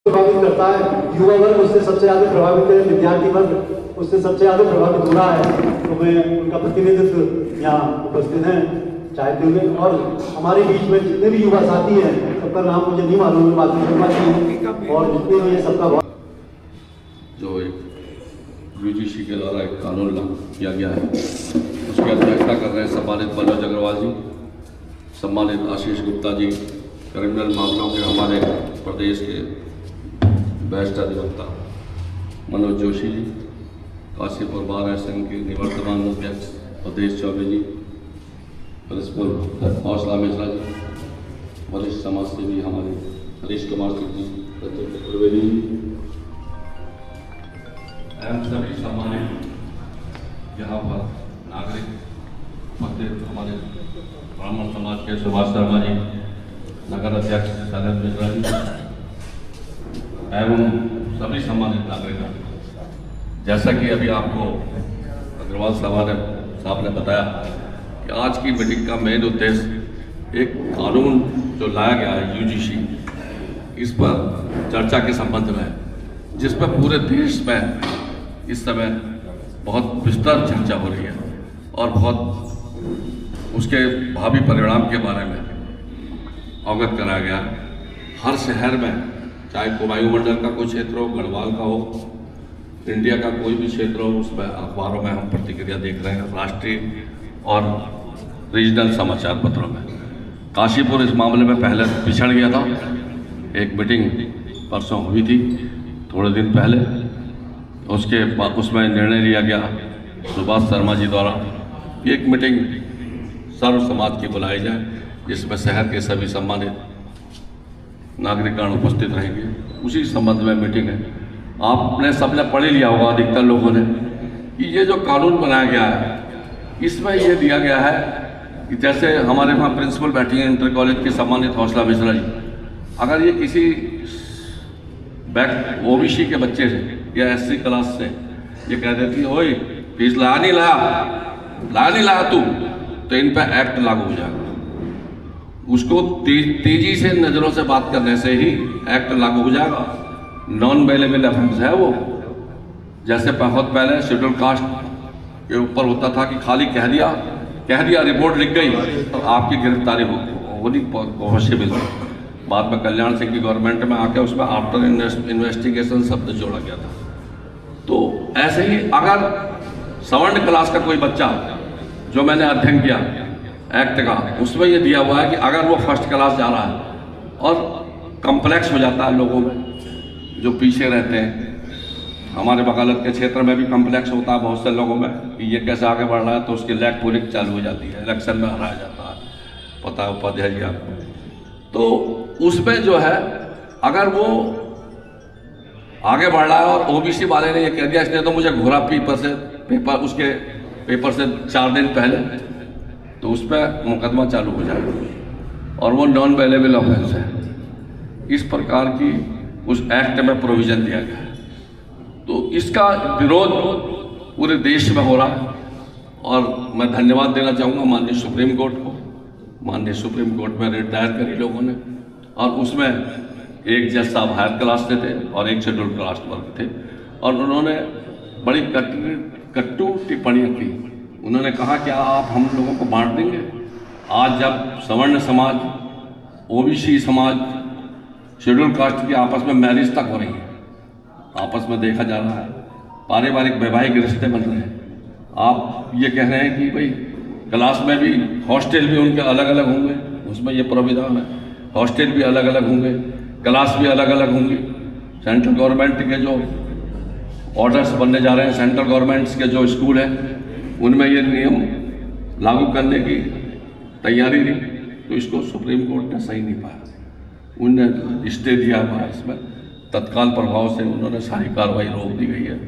प्रभावित करता है, युवा वर्ग उससे सबसे ज़्यादा प्रभावित है, विद्यार्थी वर्ग उससे सबसे ज़्यादा प्रभावित हो रहा है। तो मैं उनका प्रतिनिधित्व यहाँ उपस्थित हैं चाहते हुए, और हमारे बीच में जितने भी युवा साथी हैं सबका नाम मुझे नहीं मालूम, माधुरी शर्मा जी और जितने भी सबका जो एक यूजीसी के द्वारा एक कानून लागू किया गया है उसकी अध्यक्षता कर रहे हैं सम्मानित मनोज अग्रवाल जी, सम्मानित आशीष गुप्ता जी, क्रिमिनल मामलों के हमारे प्रदेश के बेस्ट अधिवक्ता मनोज जोशी जी, काशीपुर बार संघ के निवर्तमान अध्यक्ष अवधेश चौबे जी, प्रिंसिपल हौसला मिश्रा जी, वरिष्ठ समाज सेवी हमारे हरीश कुमार सिंह जी, त्रिवेदी जी एवं सभी सम्मानित यहाँ पर नागरिक उपस्थित हमारे ब्राह्मण समाज के सुभाष शर्मा जी, नगर अध्यक्ष शैलेंद्र मिश्रा जी एवं सभी सम्मानित नागरिक। जैसा कि अभी आपको अग्रवाल साहब ने बताया कि आज की मीटिंग का मेन उद्देश्य एक कानून जो लाया गया है यूजीसी, इस पर चर्चा के संबंध में, जिस पर पूरे देश में इस समय बहुत विस्तृत चर्चा हो रही है और बहुत उसके भावी परिणाम के बारे में अवगत कराया गया। हर शहर में, चाहे वायुमंडल का कोई क्षेत्र हो, गढ़वाल का हो, इंडिया का कोई भी क्षेत्र हो, उसमें अखबारों में हम प्रतिक्रिया देख रहे हैं, राष्ट्रीय और रीजनल समाचार पत्रों में। काशीपुर इस मामले में पहले पिछड़ गया था। एक मीटिंग परसों हुई थी थोड़े दिन पहले, उसके बाद उसमें निर्णय लिया गया सुभाष शर्मा जी द्वारा कि एक मीटिंग सर्व समाज की बुलाई जाए, जिसमें शहर के सभी सम्मानित नागरिकगण उपस्थित रहेंगे। उसी संबंध में मीटिंग है। आपने सबने पढ़ लिया होगा अधिकतर लोगों ने कि ये जो कानून बनाया गया है इसमें ये दिया गया है कि जैसे हमारे वहाँ प्रिंसिपल बैठी हैं इंटर कॉलेज के सम्मानित हौसला मिश्रा जी, अगर ये किसी बैक ओबीसी के बच्चे से या एससी क्लास से ये कह देती है ओए फीस ला नहीं लाया तू, तो इन पर एक्ट लागू हो जाएगा। उसको तेजी से नज़रों से बात करने से ही एक्ट लागू हो जाएगा। नॉन बेलेबल ऑफेंस है वो। जैसे बहुत पहले शेड्यूल कास्ट के ऊपर होता था कि खाली कह दिया रिपोर्ट लिख गई तो आपकी गिरफ्तारी होनी पॉसिबल है। बाद में कल्याण सिंह की गवर्नमेंट में आके उसमें आफ्टर इन्वेस्टिगेशन शब्द जोड़ा गया था। तो ऐसे ही अगर सवर्ण क्लास का कोई बच्चा, जो मैंने अध्ययन किया एक्ट का, उसमें ये दिया हुआ है कि अगर वो फर्स्ट क्लास जा रहा है और कम्प्लेक्स हो जाता है लोगों में जो पीछे रहते हैं, हमारे वकालत के क्षेत्र में भी कम्प्लेक्स होता है बहुत से लोगों में कि ये कैसे आगे बढ़ रहा है, तो उसकी लैग पुलिंग चालू हो जाती है, इलेक्शन में हराया जाता है, पता है उपाध्याय जी आपको। तो उसमें जो है अगर वो आगे बढ़ रहा है और ओबीसी वाले ने ये कह दिया इसने तो मुझे घोड़ा उसके पेपर से 4 दिन पहले, तो उस पर मुकदमा चालू हो जाएगा और वो नॉन बेलेबल ऑफेंस है। इस प्रकार की उस एक्ट में प्रोविजन दिया गया है। तो इसका विरोध पूरे देश में हो रहा है और मैं धन्यवाद देना चाहूँगा माननीय सुप्रीम कोर्ट को। माननीय सुप्रीम कोर्ट में रिट दायर करी लोगों ने और उसमें एक जज साहब हायर क्लास से थे और एक शेड्यूल कास्ट वर्ग थे और उन्होंने बड़ी कट्टू टिप्पणियाँ की। उन्होंने कहा कि आप हम लोगों को बांट देंगे। आज जब सवर्ण समाज, ओबीसी समाज, शेड्यूल कास्ट की आपस में मैरिज तक हो रही है, आपस में देखा जा रहा है, पारिवारिक वैवाहिक रिश्ते बन रहे हैं, आप ये कह रहे हैं कि भाई क्लास में भी हॉस्टल भी उनके अलग अलग होंगे, उसमें ये प्राविधान है, हॉस्टल भी अलग अलग होंगे, क्लास भी अलग अलग होंगी। सेंट्रल गवर्नमेंट के जो ऑर्डर्स बनने जा रहे हैं, सेंट्रल गवर्नमेंट्स के जो स्कूल हैं उनमें ये नियम लागू करने की तैयारी थी, तो इसको सुप्रीम कोर्ट ने सही नहीं पाया। उनने स्टे दिया हुआ है, इसमें तत्काल प्रभाव से उन्होंने सारी कार्रवाई रोक दी गई है।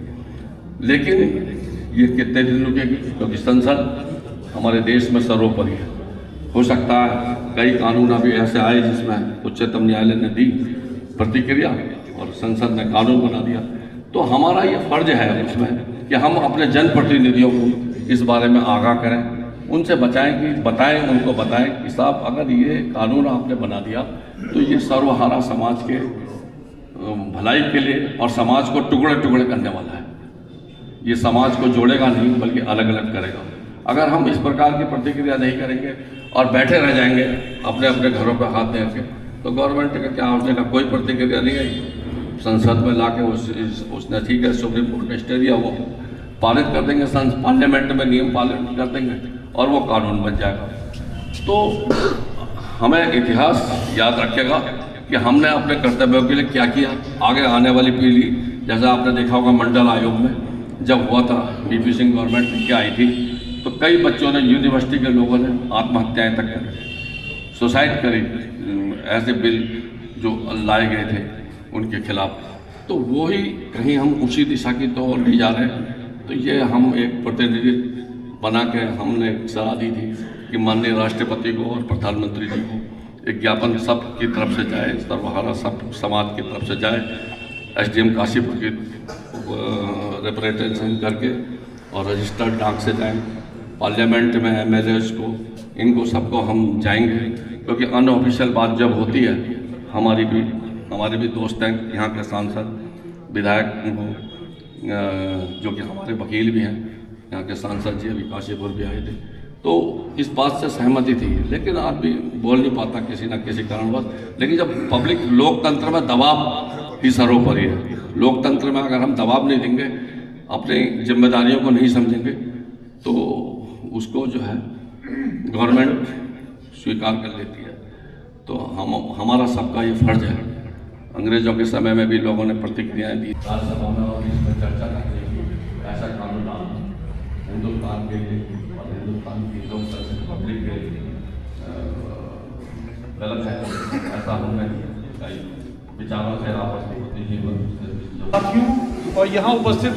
लेकिन ये कितने दिन रुकेगी, क्योंकि संसद हमारे देश में सर्वोपरि है। हो सकता है कई कानून अभी ऐसे आए जिसमें उच्चतम न्यायालय ने दी प्रतिक्रिया और संसद ने कानून बना दिया। तो हमारा ये फर्ज है उसमें कि हम अपने जनप्रतिनिधियों को इस बारे में आगाह करें, उनसे बताएं उनको बताएं कि साहब अगर ये कानून आपने बना दिया तो ये सर्वहारा समाज के भलाई के लिए और समाज को टुकड़े टुकड़े करने वाला है। ये समाज को जोड़ेगा नहीं बल्कि अलग अलग करेगा। अगर हम इस प्रकार की प्रतिक्रिया नहीं करेंगे और बैठे रह जाएंगे अपने अपने घरों पर हाथ दे के, तो गवर्नमेंट का क्या होने का कोई प्रतिक्रिया नहीं आई। संसद में लाके उसने ठीक है सुप्रीम कोर्ट ने स्टे दिया, वो पारित कर देंगे, पार्लियामेंट में नियम पारित कर देंगे और वो कानून बन जाएगा। तो हमें इतिहास याद रखेगा कि हमने अपने कर्तव्यों के लिए क्या किया। आगे आने वाली पीढ़ी, जैसा आपने देखा होगा मंडल आयोग में जब हुआ था, वीपी सिंह गवर्नमेंट क्या आई थी, तो कई बच्चों ने, यूनिवर्सिटी के लोगों ने आत्महत्याएं तक करी, सुसाइड करी, ऐसे बिल जो लाए गए थे उनके खिलाफ। तो वो ही कहीं हम उसी दिशा की तो ले जा रहे हैं। तो ये हम एक प्रतिनिधि बना के हमने सलाह दी थी कि माननीय राष्ट्रपति को और प्रधानमंत्री जी को एक ज्ञापन सब की तरफ से जाए, सर्वहारा सब समाज की तरफ से जाए, एसडीएम काशीपुर की रिप्रेजेंटेशन करके और रजिस्टर्ड डाक से जाएं, पार्लियामेंट में एमएलएस को, इनको सबको हम जाएंगे, क्योंकि अनऑफिशियल बात जब होती है, हमारे भी दोस्त हैं यहाँ के सांसद विधायक जो कि हमारे वकील भी हैं, यहाँ के सांसद जी अभी काशीपुर भी आए थे, तो इस बात से सहमति थी। लेकिन आदमी बोल नहीं पाता किसी न किसी कारणवश। लेकिन जब पब्लिक, लोकतंत्र में दबाव ही सर्वोपरि है। लोकतंत्र में अगर हम दबाव नहीं देंगे, अपनी जिम्मेदारियों को नहीं समझेंगे, तो उसको जो है गवर्नमेंट स्वीकार कर लेती है। तो हमारा सबका ये फर्ज है। अंग्रेजों के समय में भी लोगों ने प्रतिक्रियाएं दी, राज्यसभा में और इसमें चर्चा करने की, ऐसा कानून लाना हिंदुस्तान के लिए और हिंदुस्तान की लोकतंत्र पब्लिक के लिए गलत है। ऐसा होना चाहिए। विचारों से आपस में साथियों और यहाँ उपस्थित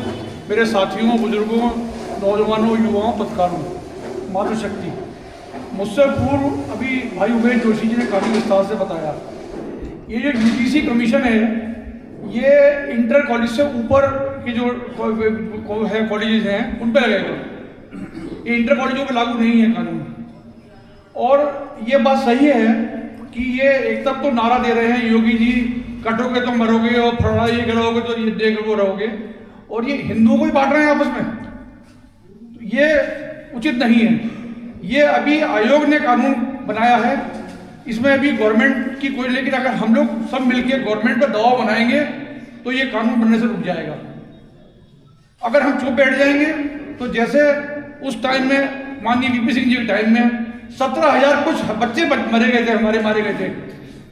मेरे साथियों, बुजुर्गों, नौजवानों, युवाओं, पत्रकारों, मातृशक्ति, मुझसे पूर्व अभी भाई उमेश जोशी जी ने काफ़ी विस्तार से बताया। ये जो यूजीसी कमीशन है, ये इंटर कॉलेज से ऊपर के जो है कॉलेजेस हैं उन पर लगेगा। ये इंटर कॉलेजों पे लागू नहीं है कानून। और ये बात सही है कि ये एक तब तो नारा दे रहे हैं योगी जी, कटोगे तो मरोगे और फड़ा ये करोगे तो ये देख वो रहोगे, और ये हिंदुओं को ही बांट रहे हैं आपस में। तो ये उचित नहीं है। ये अभी आयोग ने कानून बनाया है, इसमें अभी गवर्नमेंट की कोई, लेकिन अगर हम लोग सब मिलकर गवर्नमेंट पर दबाव बनाएंगे तो ये कानून बनने से रुक जाएगा। अगर हम चुप बैठ जाएंगे तो जैसे उस टाइम में माननीय वीपी सिंह जी के टाइम में 17,000 कुछ बच्चे मरे गए थे, हमारे मारे गए थे,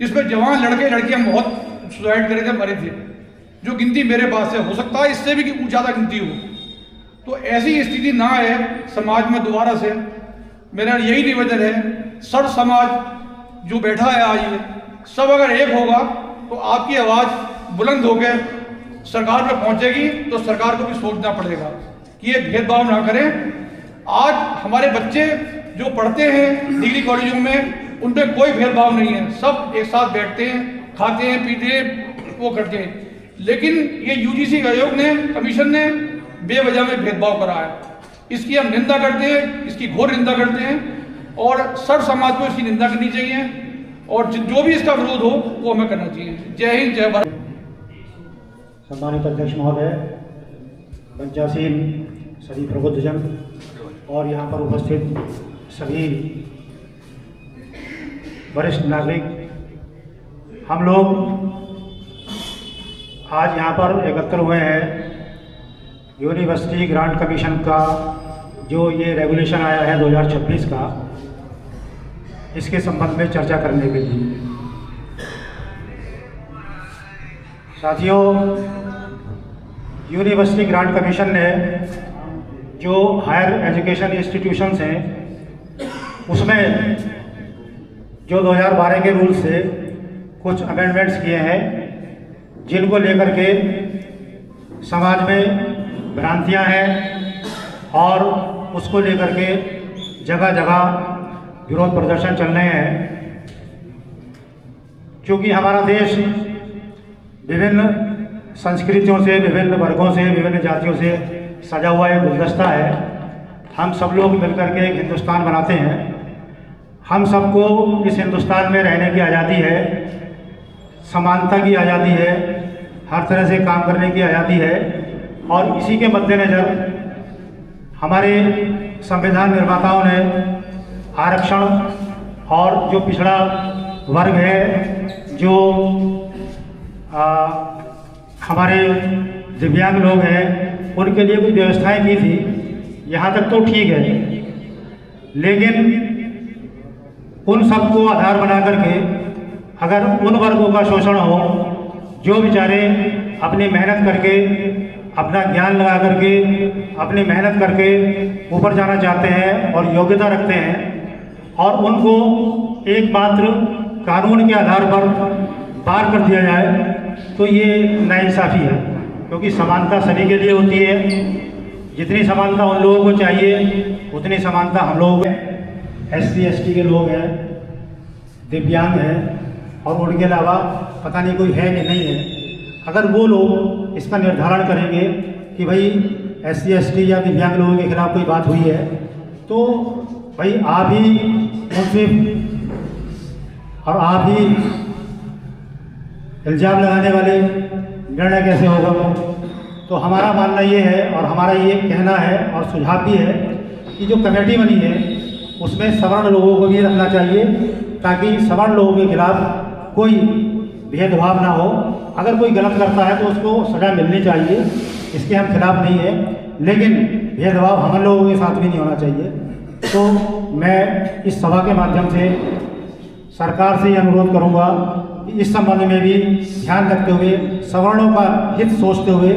जिसमें जवान लड़के लड़कियां बहुत सुसाइड करे थे, मरे थे, जो गिनती मेरे पास है। हो सकता है इससे भी ज़्यादा गिनती हो। तो ऐसी स्थिति ना आए समाज में दोबारा से। मेरा यही निवेदन है, सर्व समाज जो बैठा है आज, ये सब अगर एक होगा तो आपकी आवाज़ बुलंद होकर सरकार में पहुंचेगी। तो सरकार को भी सोचना पड़ेगा कि ये भेदभाव ना करें। आज हमारे बच्चे जो पढ़ते हैं डिग्री कॉलेजों में, उन पर कोई भेदभाव नहीं है, सब एक साथ बैठते हैं, खाते हैं, पीते हैं, वो करते हैं। लेकिन ये यूजीसी आयोग ने, कमीशन ने बेवजह में भेदभाव करा है। इसकी हम निंदा करते हैं, इसकी घोर निंदा करते हैं, और सर्व समाज को इसकी निंदा करनी चाहिए, और जो भी इसका विरोध हो वो हमें करना चाहिए। जय हिंद, जय भारत। सम्मानित अध्यक्ष महोदय, पंचासीन सभी प्रबुद्धजन और यहाँ पर उपस्थित सभी वरिष्ठ नागरिक, हम लोग आज यहाँ पर एकत्र हुए हैं यूनिवर्सिटी ग्रांट कमीशन का जो ये रेगुलेशन आया है 2026 का, इसके संबंध में चर्चा करने के लिए। साथियों, यूनिवर्सिटी ग्रांट कमीशन ने जो हायर एजुकेशन इंस्टीट्यूशंस हैं उसमें जो 2012 के रूल से कुछ अमेंडमेंट्स किए हैं, जिनको लेकर के समाज में भ्रांतियां हैं और उसको लेकर के जगह जगह विरोध प्रदर्शन चल रहे हैं। क्योंकि हमारा देश विभिन्न संस्कृतियों से, विभिन्न वर्गों से, विभिन्न जातियों से सजा हुआ एक गुलदस्ता है। हम सब लोग मिलकर के एक हिंदुस्तान बनाते हैं। हम सबको इस हिंदुस्तान में रहने की आज़ादी है, समानता की आज़ादी है, हर तरह से काम करने की आज़ादी है। और इसी के मद्देनज़र हमारे संविधान निर्माताओं ने आरक्षण और जो पिछड़ा वर्ग है, जो हमारे दिव्यांग लोग हैं, उनके लिए कुछ व्यवस्थाएं की थी। यहाँ तक तो ठीक है, लेकिन उन सबको आधार बना करके अगर उन वर्गों का शोषण हो जो बेचारे अपनी मेहनत करके, अपना ज्ञान लगा करके, अपनी मेहनत करके ऊपर जाना चाहते हैं और योग्यता रखते हैं, और उनको एकमात्र कानून के आधार पर पार कर दिया जाए, तो ये नाइंसाफ़ी है। क्योंकि समानता सभी के लिए होती है। जितनी समानता उन लोगों को चाहिए उतनी समानता हम लोग SC ST के लोग हैं, दिव्यांग हैं, और उनके अलावा पता नहीं कोई है कि नहीं है। अगर वो लोग इसका निर्धारण करेंगे कि भाई SC ST या दिव्यांग लोगों के खिलाफ कोई बात हुई है, तो भाई आप ही मुंसिफ और आप ही इल्ज़ाम लगाने वाले निर्णय कैसे होगा। तो हमारा मानना ये है और हमारा ये कहना है और सुझाव भी है कि जो कमेटी बनी है उसमें सवर्ण लोगों को भी रखना चाहिए, ताकि सवर्ण लोगों के खिलाफ कोई भेदभाव ना हो। अगर कोई गलत करता है तो उसको सजा मिलनी चाहिए, इसके हम खिलाफ नहीं है, लेकिन भेदभाव हम लोगों के साथ भी नहीं होना चाहिए। तो मैं इस सभा के माध्यम से सरकार से ये अनुरोध करूंगा कि इस संबंध में भी ध्यान रखते हुए, सवर्णों का हित सोचते हुए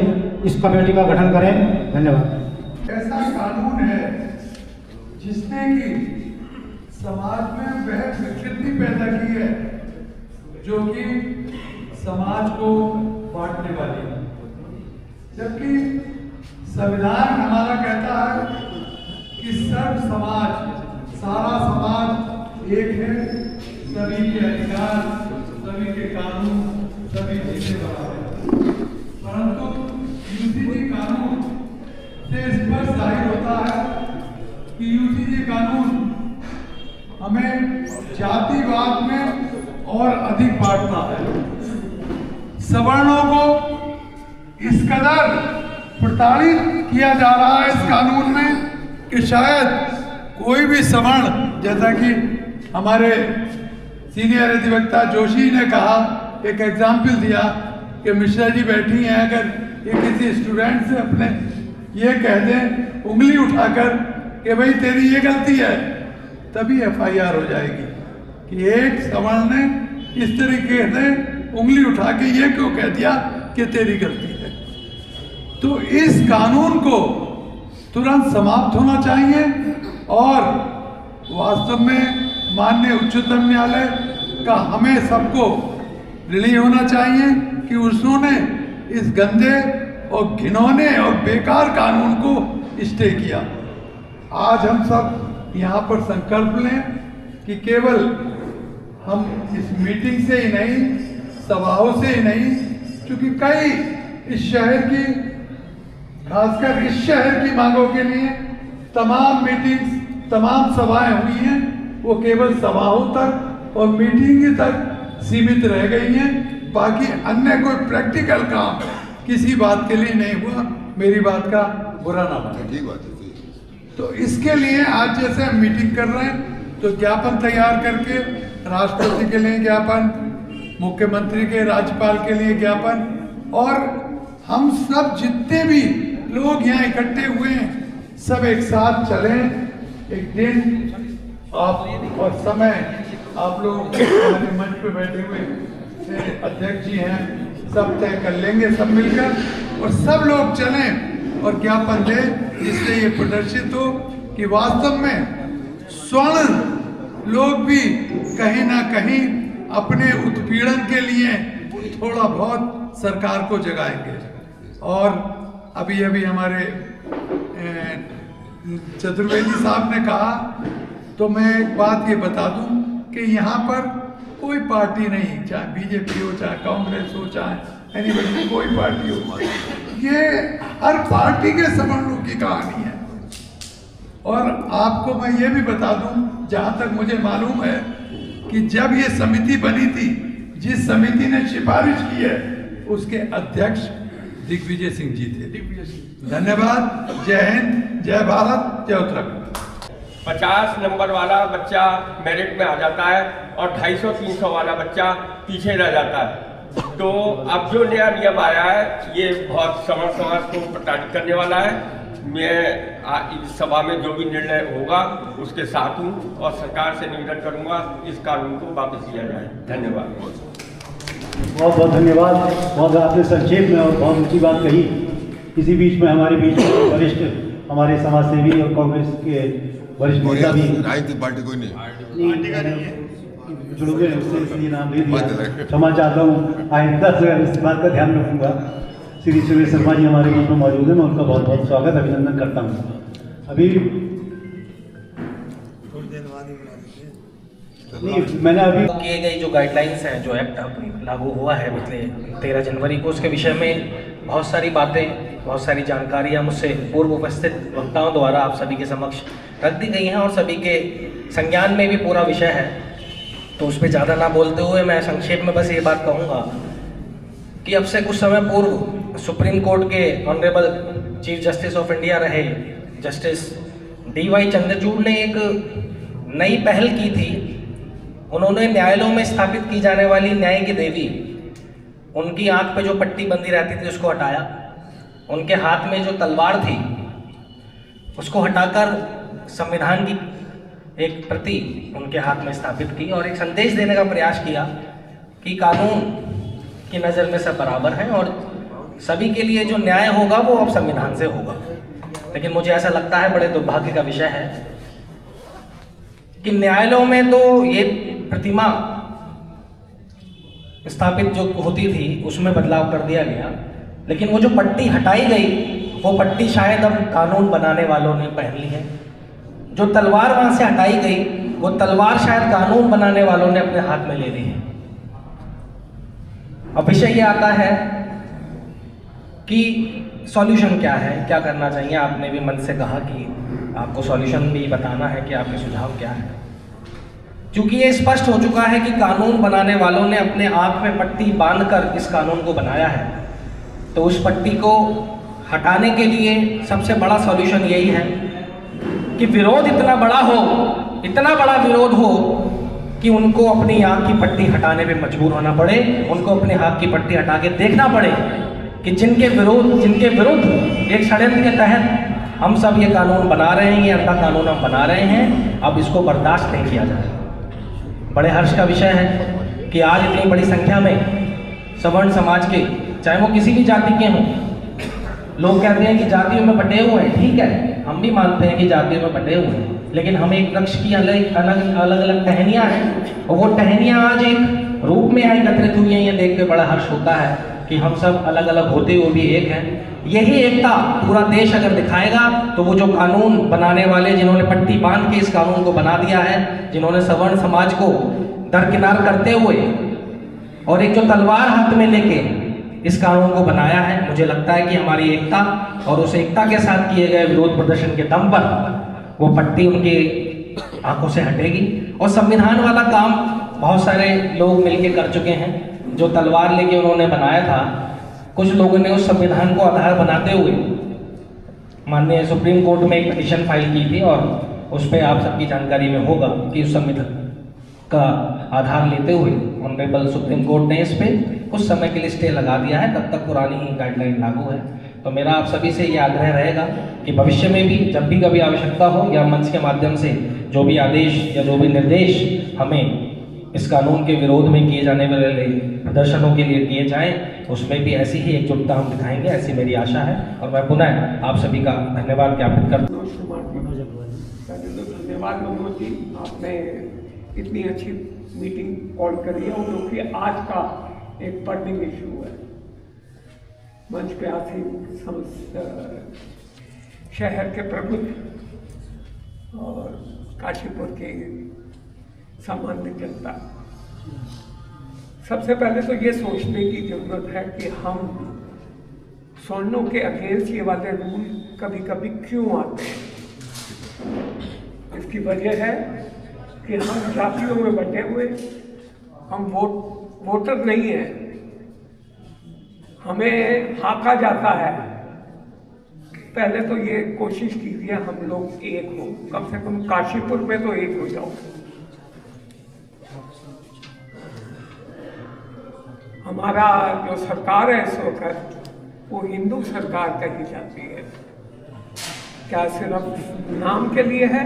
इस कमेटी का गठन करें। धन्यवाद। ऐसा कानून है जिसने कि समाज में वह विकृति पैदा की है जो कि समाज को बांटने वाली है, जबकि संविधान हमारा कहता है कि सर्व समाज, सारा समाज एक है, सभी के अधिकार, सभी के कानून, सभी चीजें बराबर है। परंतु UCG कानून से स्पष्ट जाहिर होता है कि UCG कानून हमें जातिवाद में और अधिक बांटता है। सवर्णों को इस कदर प्रताड़ित किया जा रहा है इस कानून में कि शायद कोई भी सवर्ण, जैसा कि हमारे सीनियर अधिवक्ता जोशी ने कहा, एक एग्जाम्पल दिया कि मिश्रा जी बैठी हैं, अगर ये किसी स्टूडेंट से अपने ये कह दें उंगली उठाकर कि भाई तेरी ये गलती है, तभी FIR हो जाएगी कि एक सवर्ण ने इस तरीके से उंगली उठा के ये क्यों कह दिया कि तेरी गलती है। तो इस कानून को तुरंत समाप्त होना चाहिए और वास्तव में माननीय उच्चतम न्यायालय का हमें सबको ऋणी होना चाहिए कि उन्होंने इस गंदे और घिनौने और बेकार कानून को स्टे किया। आज हम सब यहाँ पर संकल्प लें कि केवल हम इस मीटिंग से ही नहीं, सभाओं से ही नहीं, क्योंकि कई इस शहर की, खासकर इस शहर की मांगों के लिए तमाम मीटिंग्स, तमाम सभाएं हुई हैं, वो केवल सभाओं तक और मीटिंग तक सीमित रह गई हैं। बाकी अन्य कोई प्रैक्टिकल काम किसी बात के लिए नहीं हुआ। मेरी बात का बुरा ना माने। ठीक बात है। तो इसके लिए आज जैसे हम मीटिंग कर रहे हैं, तो ज्ञापन तैयार करके राष्ट्रपति के लिए ज्ञापन, मुख्यमंत्री के, राज्यपाल के लिए ज्ञापन, और हम सब जितने भी लोग यहाँ इकट्ठे हुए हैं सब एक साथ चलें। एक दिन आप और समय आप लोग हमारे मंच पे बैठे हुए अध्यक्ष जी हैं, सब तय कर लेंगे सब मिलकर, और सब लोग चलें और ज्ञापन दें, जिससे ये प्रदर्शित हो कि वास्तव में स्वर्ण लोग भी कहीं ना कहीं अपने उत्पीड़न के लिए थोड़ा बहुत सरकार को जगाएंगे। और अभी अभी हमारे चतुर्वेदी साहब ने कहा, तो मैं एक बात ये बता दूं कि यहाँ पर कोई पार्टी नहीं, चाहे बीजेपी हो, चाहे कांग्रेस हो, चाहे एनीबडी, कोई पार्टी हो, ये हर पार्टी के सवर्णों की कहानी है। और आपको मैं ये भी बता दूं, जहाँ तक मुझे मालूम है कि जब ये समिति बनी थी, जिस समिति ने सिफारिश की है उसके अध्यक्ष दिग्विजय सिंह जी थे। दिग्विजय सिंह। धन्यवाद। जय हिंद, जय भारत, जय उत्तराखंड। 50 नंबर वाला बच्चा मेरिट में आ जाता है और 250-300 वाला बच्चा पीछे रह जाता है। तो अब जो नया नियम आया है ये बहुत सवर्ण समाज को प्रताड़ित करने वाला है। मैं इस सभा में जो भी निर्णय होगा उसके साथ हूँ और सरकार से निवेदन करूँगा इस कानून को वापस लिया जाए। धन्यवाद। बहुत बहुत धन्यवाद। बहुत आपने संक्षेप में और बहुत ऊँची बात कही। इसी बीच में हमारे बीच में वरिष्ठ हमारे समाज सेवी और कांग्रेस के वरिष्ठ नेता भी राजनीतिक पार्टी कोई नहीं जुड़ोगे उससे इसलिए नाम दे दिया। क्षमा चाहता हूँ, आइंदा से इस बात का ध्यान रखूंगा। श्री सुरेश शर्मा जी हमारे बीच में मौजूद है, मैं उनका बहुत बहुत स्वागत अभिनंदन करता हूँ। अभी नहीं, मैंने अभी किए गए जो गाइडलाइंस हैं, जो एक्ट लागू हुआ है पिछले 13 जनवरी को, उसके विषय में बहुत सारी बातें, बहुत सारी जानकारियाँ मुझसे पूर्व उपस्थित वक्ताओं द्वारा आप सभी के समक्ष रख दी गई हैं और सभी के संज्ञान में भी पूरा विषय है। तो उस पर ज़्यादा ना बोलते हुए मैं संक्षेप में बस ये बात कहूँगा कि अब से कुछ समय पूर्व सुप्रीम कोर्ट के honourable chief justice of India रहे जस्टिस DY चंद्रचूड़ ने एक नई पहल की थी। उन्होंने न्यायालयों में स्थापित की जाने वाली न्याय की देवी, उनकी आंख पे जो पट्टी बंधी रहती थी उसको हटाया, उनके हाथ में जो तलवार थी उसको हटाकर संविधान की एक प्रति उनके हाथ में स्थापित की और एक संदेश देने का प्रयास किया कि कानून की नज़र में सब बराबर हैं और सभी के लिए जो न्याय होगा वो अब संविधान से होगा। लेकिन मुझे ऐसा लगता है, बड़े दुर्भाग्य का विषय है कि न्यायालयों में तो ये प्रतिमा स्थापित जो होती थी उसमें बदलाव कर दिया गया, लेकिन वो जो पट्टी हटाई गई वो पट्टी शायद अब कानून बनाने वालों ने पहन ली है। जो तलवार वहां से हटाई गई वो तलवार शायद कानून बनाने वालों ने अपने हाथ में ले ली है। अब विषय ये आता है कि सॉल्यूशन क्या है, क्या करना चाहिए। आपने भी मन से कहा कि आपको सॉल्यूशन भी बताना है कि आपके सुझाव क्या है। क्योंकि ये स्पष्ट हो चुका है कि कानून बनाने वालों ने अपने आंख में पट्टी बांधकर इस कानून को बनाया है, तो उस पट्टी को हटाने के लिए सबसे बड़ा सॉल्यूशन यही है कि विरोध इतना बड़ा हो, इतना बड़ा विरोध हो कि उनको अपनी आंख की पट्टी हटाने पे मजबूर होना पड़े, उनको अपने हाथ की पट्टी हटा के देखना पड़े कि जिनके विरुद्ध एक षड्यंत्र के तहत हम सब ये कानून बना रहे हैं, ये अंधा कानून हम बना रहे हैं, अब इसको बर्दाश्त नहीं किया जाए। बड़े हर्ष का विषय है कि आज इतनी बड़ी संख्या में सवर्ण समाज के, चाहे वो किसी भी जाति के हों, लोग कहते हैं कि जातियों में बटे हुए हैं। ठीक है, हम भी मानते हैं कि जातियों में बटे हुए हैं, लेकिन हम एक वृक्ष की अलग अलग टहनियाँ हैं और वो टहनियाँ आज एक रूप में एकत्रित हुई हैं। ये देख के बड़ा हर्ष होता है कि हम सब अलग अलग होते हुए भी एक हैं। यही एकता पूरा देश अगर दिखाएगा तो वो जो कानून बनाने वाले, जिन्होंने पट्टी बांध के इस कानून को बना दिया है, जिन्होंने सवर्ण समाज को दरकिनार करते हुए और एक जो तलवार हाथ में लेके इस कानून को बनाया है, मुझे लगता है कि हमारी एकता और उस एकता के साथ किए गए विरोध प्रदर्शन के दम पर वो पट्टी उनकी आंखों से हटेगी। और संविधान वाला काम बहुत सारे लोग मिलके कर चुके हैं। जो तलवार लेके उन्होंने बनाया था, कुछ लोगों ने उस संविधान को आधार बनाते हुए माननीय सुप्रीम कोर्ट में एक पिटीशन फाइल की थी और उस पर आप सबकी जानकारी में होगा कि उस संविधान का आधार लेते हुए ऑनरेबल सुप्रीम कोर्ट ने इस पर कुछ समय के लिए स्टे लगा दिया है। तब तक पुरानी ही गाइडलाइन लागू है। तो मेरा आप सभी से ये आग्रह रहेगा कि भविष्य में भी जब भी कभी आवश्यकता हो या मंच के माध्यम से जो भी आदेश या जो भी निर्देश हमें इस कानून के विरोध में किए जाने वाले प्रदर्शनों के लिए दिए जाएं, उसमें भी ऐसी ही एकजुटता हम दिखाएंगे, ऐसी मेरी आशा है। और मैं पुनः आप सभी का धन्यवाद ज्ञापित करता हूँ। धन्यवाद मनोज जी, आपने इतनी अच्छी मीटिंग कॉल करी है और जो कि आज का एक बर्निंग इशू है। मंच पे आसीन शहर के प्रबुद्ध और काशीपुर के सामान्य जनता, सबसे पहले तो ये सोचने की जरूरत है कि हम स्वर्णों के अगेंस्ट ये वाले रूल कभी कभी क्यों आते हैं। इसकी वजह है कि हम जातियों में बटे हुए, हम वोटर नहीं हैं, हमें हाका जाता है, पहले तो ये कोशिश कीजिए हम लोग एक हो, कम से कम काशीपुर में तो एक हो जाओ। हमारा जो सरकार है इस वक्त वो हिंदू सरकार कही जाती है, क्या सिर्फ नाम के लिए है?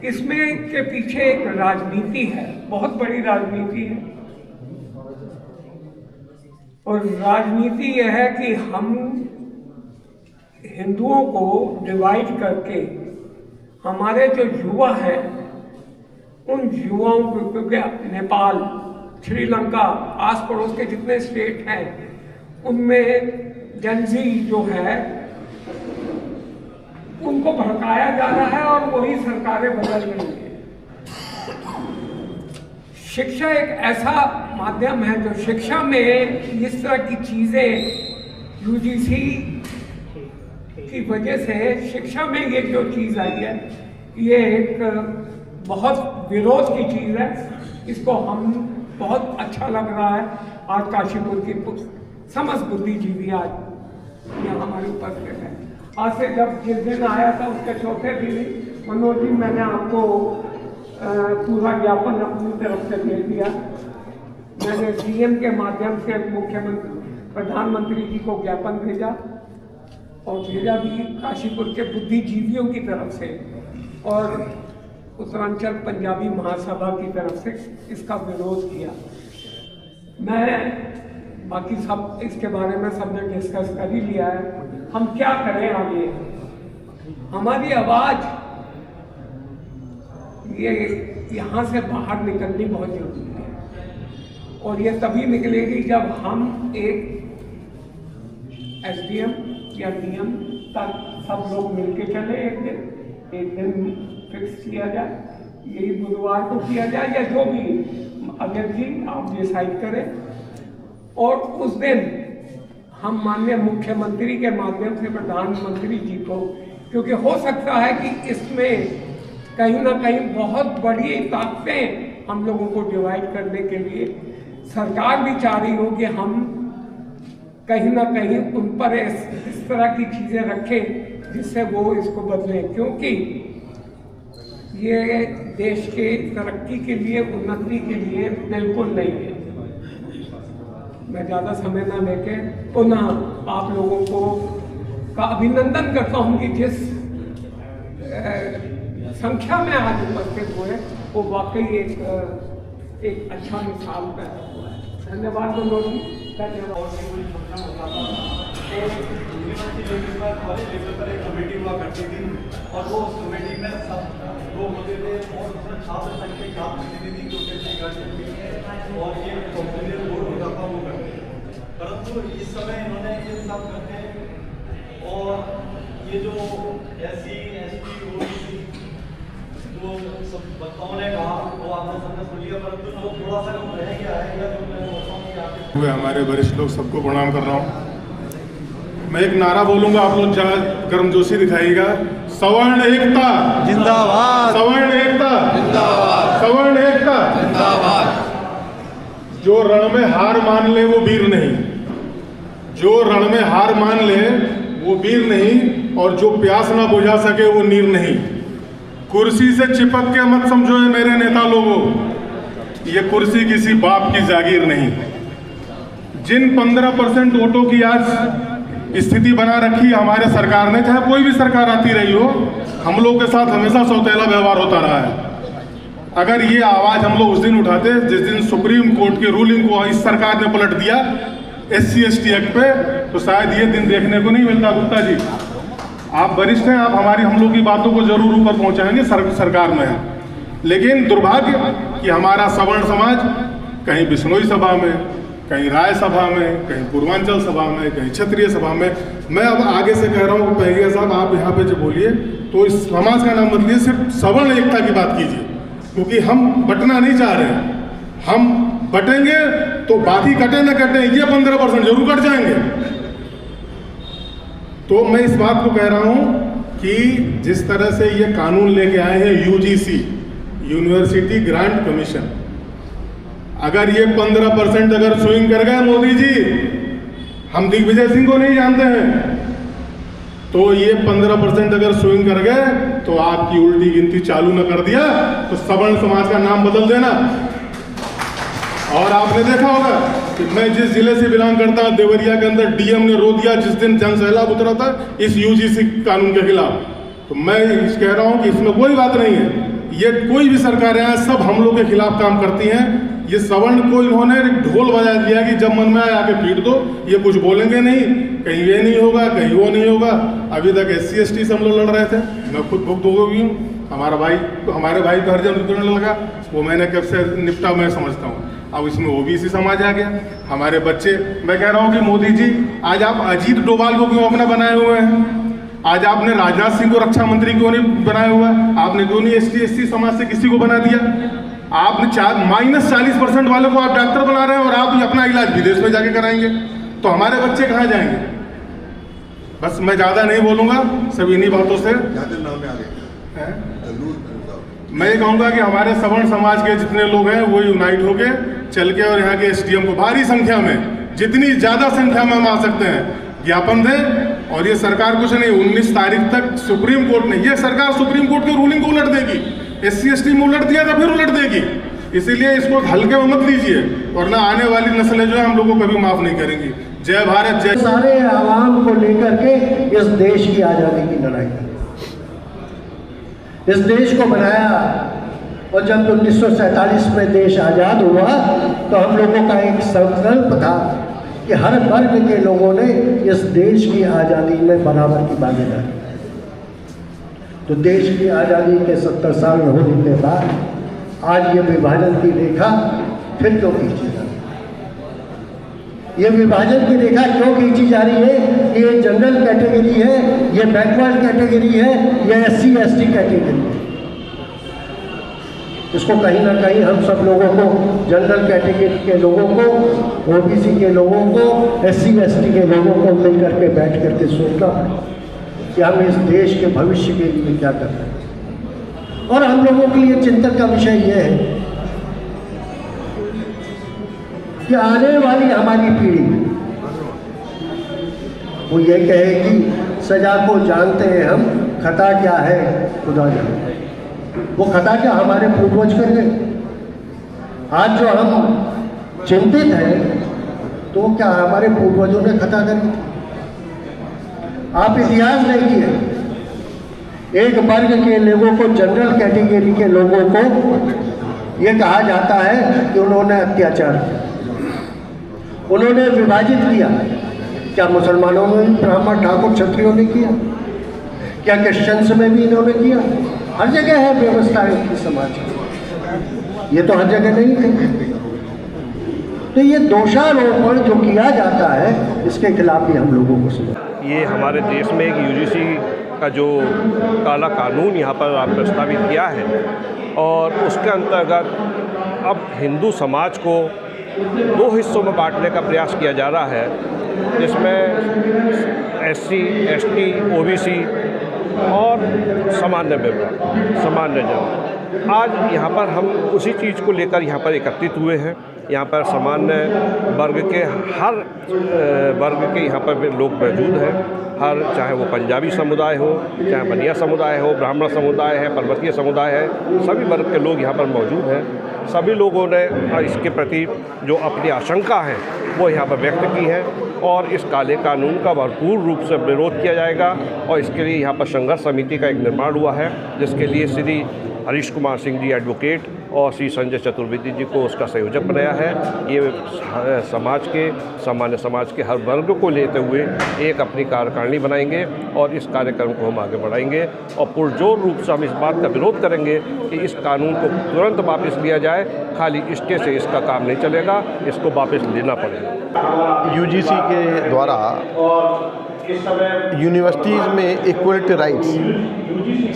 इसमें के पीछे एक राजनीति है, बहुत बड़ी राजनीति है। और राजनीति यह है कि हम हिंदुओं को डिवाइड करके हमारे जो युवा हैं उन युवाओं को, क्योंकि नेपाल, श्रीलंका, आस पड़ोस के जितने स्टेट हैं उनमें जनजी जो है उनको भड़काया जा रहा है और वही सरकारें बदल रही हैं। शिक्षा एक ऐसा माध्यम है जो शिक्षा में इस तरह की चीजें यूजीसी की वजह से शिक्षा में ये जो चीज आई है ये एक बहुत विरोध की चीज है। इसको हम बहुत अच्छा लग रहा है आज काशीपुर की समस्त बुद्धिजीवी आज यहाँ हमारे उपस्थित है। आज से जब जिस दिन आया था उसके चौथे दिन मनोज जी मैंने आपको पूरा ज्ञापन अपनी तरफ से दे दिया। मैंने सीएम के माध्यम से मुख्यमंत्री प्रधानमंत्री जी को ज्ञापन भेजा और भेजा भी काशीपुर के बुद्धिजीवियों की तरफ से और उत्तरांचल पंजाबी महासभा की तरफ से इसका विरोध किया। मैं बाकी सब इसके बारे में सबने डिस्कस कर ही लिया है। हम क्या करें आगे? हमारी आवाज ये यहाँ से बाहर निकलनी बहुत जरूरी है और ये तभी निकलेगी जब हम एक एसडीएम या डीएम तक सब लोग मिलके चले। एक दिन फिक्स किया जाए, यही बुधवार को किया जाए या जो भी अगर जी आप डिसाइड करें और उस दिन हम माननीय मुख्यमंत्री के माध्यम से प्रधानमंत्री जी को, क्योंकि हो सकता है कि इसमें कहीं ना कहीं बहुत बड़ी ताकतें हम लोगों को डिवाइड करने के लिए सरकार भी चाह रही हो कि हम कहीं ना कहीं उन पर इस तरह की चीज़ें रखें जिससे वो इसको बदलें, क्योंकि ये देश के तरक्की के लिए, उन्नति के लिए बिल्कुल नहीं है। मैं ज़्यादा समय ना लेके पुनः आप लोगों को का अभिनंदन करता हूँ कि जिस संख्या में आज उपस्थित हुए वो वाकई एक अच्छा मिसाल पैदा हुआ है। धन्यवाद मनोज जी, धन्यवाद। कॉलेज लेवल पर एक कमेटी हुआ करती थी और वो उस कमेटी में सब लोग होते थे और उसमें छात्र संघ के छात्र प्रतिनिधि जो और ये कॉम्पिटिटिव बोर्ड होता था वो करते थे। परंतु इस समय इन्होंने ये सब करके और ये जो SC ST OBC जो सब वक्ताओं ने कहा वो आपने सबने सुन लिया, परंतु जो थोड़ा सा कम रह गया है या जो मैं बताऊँ कि हमारे वरिष्ठ लोग सबको प्रणाम कर रहा हूँ। मैं एक नारा बोलूंगा, आप लोग गर्मजोशी दिखाइएगा। सवर्ण एकता जिंदाबाद, सवर्ण एकता जिंदाबाद, सवर्ण एकता जिंदाबाद। जो रण में हार मान ले वो वीर नहीं, जो रण में हार मान ले वो वीर नहीं, और जो प्यास ना बुझा सके वो नीर नहीं। कुर्सी से चिपक के मत समझो ये मेरे नेता लोगों, ये कुर्सी किसी बाप की जागीर नहीं। जिन 15% वोटों की आज स्थिति बना रखी हमारे सरकार ने, चाहे कोई भी सरकार आती रही हो, हम लोग के साथ हमेशा सौतेला व्यवहार होता रहा है। अगर ये आवाज हम लोग उस दिन उठाते जिस दिन सुप्रीम कोर्ट की रूलिंग को इस सरकार ने पलट दिया SC ST एक्ट पे, तो शायद ये दिन देखने को नहीं मिलता। गुप्ता जी आप वरिष्ठ हैं, आप हम लोग की बातों को जरूर ऊपर पहुंचाएंगे, सरकार में है। लेकिन दुर्भाग्य कि हमारा सवर्ण समाज कहीं बिश्नोई सभा में, कहीं राय सभा में, कहीं पूर्वांचल सभा में, कहीं क्षेत्रीय सभा में, मैं अब आगे से कह रहा हूँ पहले साहब आप यहाँ पे जो बोलिए तो इस समाज का नाम बदलिए, सिर्फ सवर्ण एकता की बात कीजिए, क्योंकि हम बटना नहीं चाह रहे हैं। हम बटेंगे तो बाकी कटे न कटे ये 15% जरूर कट जाएंगे। तो मैं इस बात को कह रहा हूँ कि जिस तरह से ये कानून लेके आए हैं UGC, यूनिवर्सिटी ग्रांट कमीशन, अगर ये 15% अगर स्विंग कर गए मोदी जी हम दिग्विजय सिंह को नहीं जानते हैं। तो ये 15% अगर स्विंग कर गए तो आपकी उल्टी गिनती चालू न कर दिया तो सवर्ण समाज का नाम बदल देना। और आपने देखा होगा कि मैं जिस जिले से बिलोंग करता हूं, देवरिया के अंदर डीएम ने रो दिया जिस दिन जन सैलाब उतरा था इस यूजीसी कानून के खिलाफ। तो मैं कह रहा हूं कि इसमें कोई बात नहीं है, ये कोई भी सरकारें हैं सब हम लोग के खिलाफ काम करती हैं। ये सवर्ण को इन्होंने ढोल बजा दिया कि जब मन में आए आके पीट दो, ये कुछ बोलेंगे नहीं, कहीं ये नहीं होगा कहीं वो नहीं होगा। अभी तक SC ST से हम लोग लड़ रहे थे, मैं खुद भुक्तभोगी हूँ, हमारे भाई को हरिजन उत्पीड़न लगा, वो मैंने कब से निपटा मैं समझता हूँ। अब इसमें OBC समाज आ गया, हमारे बच्चे। मैं कह रहा हूँ कि मोदी जी आज आप अजीत डोभाल को क्यों अपना बनाए हुए हैं? आज आपने राजनाथ सिंह को रक्षा मंत्री क्यों नहीं बनाया हुआ? आपने क्यों नहीं ST SC समाज से किसी को बना दिया? आपने -40% वालों को आप डॉक्टर बना रहे हैं और आप अपना इलाज विदेश में जाके कराएंगे, तो हमारे बच्चे कहाँ जाएंगे? बस मैं ज़्यादा नहीं बोलूँगा, सब इन्हीं बातों से मैं ये कहूँगा कि हमारे सवर्ण समाज के जितने लोग हैं वो यूनाइट होके चल के और यहाँ के SDM को भारी संख्या में, जितनी ज़्यादा संख्या में हम आ सकते हैं, ज्ञापन दें। और ये सरकार कुछ नहीं, 19 तारीख तक सुप्रीम कोर्ट ने, ये सरकार सुप्रीम कोर्ट की रूलिंग को उलट देगी। SC ST में उलट दिया तो फिर उलट देगी, इसीलिए इसको हल्के में मत लीजिए, वरना आने वाली नस्लें जो है हम लोग को कभी माफ नहीं करेंगी। जय भारत जय। सारे आवाम को लेकर के इस देश की आज़ादी की लड़ाई, इस देश को बनाया। और जब 1947 में देश आज़ाद हुआ तो हम लोगों का एक संकल्प था कि हर वर्ग के लोगों ने इस देश की आज़ादी में बराबर की भागीदारी। तो देश की आज़ादी के 70 साल होने के बाद आज ये विभाजन की रेखा फिर क्यों खींची जा रही है? ये विभाजन की रेखा क्यों खींची जा रही है? ये जनरल कैटेगरी है, ये बैकवर्ड कैटेगरी है, ये SC ST कैटेगरी है। इसको कहीं ना कहीं हम सब लोगों को, जनरल कैटेगरी के लोगों को, OBC के लोगों को, SC ST के लोगों को मिल करके बैठ करके सोचना कि हम इस देश के भविष्य के लिए क्या कर रहे हैं। और हम लोगों के लिए चिंतन का विषय यह है कि आने वाली हमारी पीढ़ी वो ये कहेगी सजा को जानते हैं हम, खता क्या है खुदा जाने। वो खता क्या हमारे पूर्वज कर गए। आज जो हम चिंतित हैं तो क्या हमारे पूर्वजों ने खता करी थी? आप इतिहास देखिए, एक वर्ग के लोगों को, जनरल कैटेगरी के लोगों को ये कहा जाता है कि उन्होंने अत्याचार किया, उन्होंने विभाजित किया। क्या मुसलमानों में भी, ब्राह्मण ठाकुर क्षत्रियों ने किया? क्या क्रिश्चियंस में भी इन्होंने किया? हर जगह है व्यवस्था इनकी समाज की, ये तो हर जगह नहीं थे। तो ये दोषारोपण जो किया जाता है इसके खिलाफ भी हम लोगों को समझ। ये हमारे देश में एक UGC का जो काला कानून यहाँ पर आप प्रस्तावित किया है और उसके अंतर्गत अब हिंदू समाज को 2 हिस्सों में बांटने का प्रयास किया जा रहा है, जिसमें SC ST OBC और सामान्य जन। आज यहाँ पर हम उसी चीज़ को लेकर यहाँ पर एकत्रित हुए हैं। यहाँ पर सामान्य वर्ग के हर वर्ग के यहाँ पर लोग मौजूद हैं, हर, चाहे वो पंजाबी समुदाय हो, चाहे बनिया समुदाय हो, ब्राह्मण समुदाय है, पर्वतीय समुदाय है, सभी वर्ग के लोग यहाँ पर मौजूद हैं। सभी लोगों ने इसके प्रति जो अपनी आशंका है वो यहाँ पर व्यक्त की है और इस काले कानून का भरपूर रूप से विरोध किया जाएगा। और इसके लिए यहाँ पर संघर्ष समिति का एक निर्माण हुआ है, जिसके लिए श्री हरीश कुमार सिंह जी एडवोकेट और श्री संजय चतुर्वेदी जी को उसका संयोजक बनाया है। ये समाज के, सामान्य समाज के हर वर्ग को लेते हुए एक अपनी कार्यकारिणी बनाएंगे और इस कार्यक्रम को हम आगे बढ़ाएंगे और पुरजोर रूप से हम इस बात का विरोध करेंगे कि इस कानून को तुरंत वापस लिया जाए। खाली इसके से इसका काम नहीं चलेगा, इसको वापस लेना पड़ेगा। UGC के द्वारा यूनिवर्सिटीज़ में इक्वलिटी राइट्स,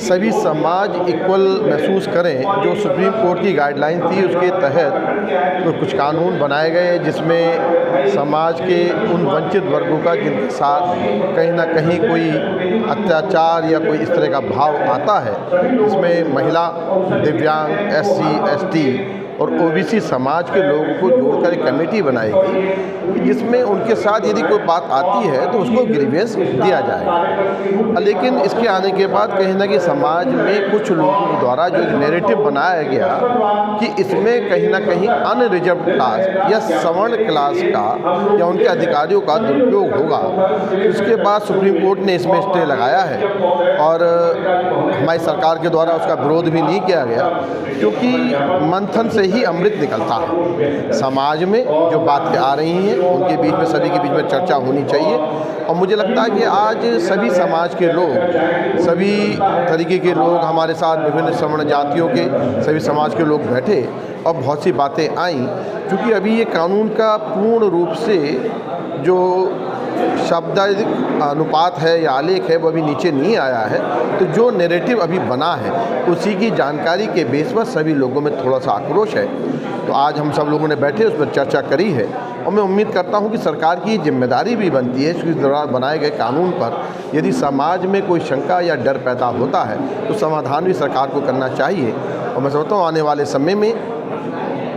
सभी समाज इक्वल महसूस करें, जो सुप्रीम कोर्ट की गाइडलाइन थी उसके तहत तो कुछ कानून बनाए गए जिसमें समाज के उन वंचित वर्गों का जिनके साथ कहीं ना कहीं कोई अत्याचार या कोई इस तरह का भाव आता है, इसमें महिला, दिव्यांग, SC ST और ओबीसी समाज के लोगों को जोड़कर एक कमेटी बनाएगी कि जिसमें उनके साथ यदि कोई बात आती है तो उसको ग्रीवेंस दिया जाएगा। लेकिन इसके आने के बाद कहीं ना कहीं समाज में कुछ लोगों द्वारा जो एक नैरेटिव बनाया गया कि इसमें कहीं ना कहीं अनरिजर्व क्लास या सवर्ण क्लास का या उनके अधिकारियों का दुरुपयोग होगा। उसके बाद सुप्रीम कोर्ट ने इसमें स्टे लगाया है और हमारी सरकार के द्वारा उसका विरोध भी नहीं किया गया, क्योंकि मंथन से ही अमृत निकलता है। समाज में जो बातें आ रही हैं उनके बीच में, सभी के बीच में चर्चा होनी चाहिए। और मुझे लगता है कि आज सभी समाज के लोग, सभी तरीके के लोग हमारे साथ, विभिन्न सवर्ण जातियों के सभी समाज के लोग बैठे और बहुत सी बातें आईं। क्योंकि अभी ये कानून का पूर्ण रूप से जो शाब्दिक अनुपात है या आलेख है वो अभी नीचे नहीं आया है, तो जो नैरेटिव अभी बना है उसी की जानकारी के बेस पर सभी लोगों में थोड़ा सा आक्रोश है। तो आज हम सब लोगों ने बैठे उस पर चर्चा करी है और मैं उम्मीद करता हूं कि सरकार की जिम्मेदारी भी बनती है इसके दौरान बनाए गए कानून पर यदि समाज में कोई शंका या डर पैदा होता है तो समाधान भी सरकार को करना चाहिए। और मैं समझता हूँ आने वाले समय में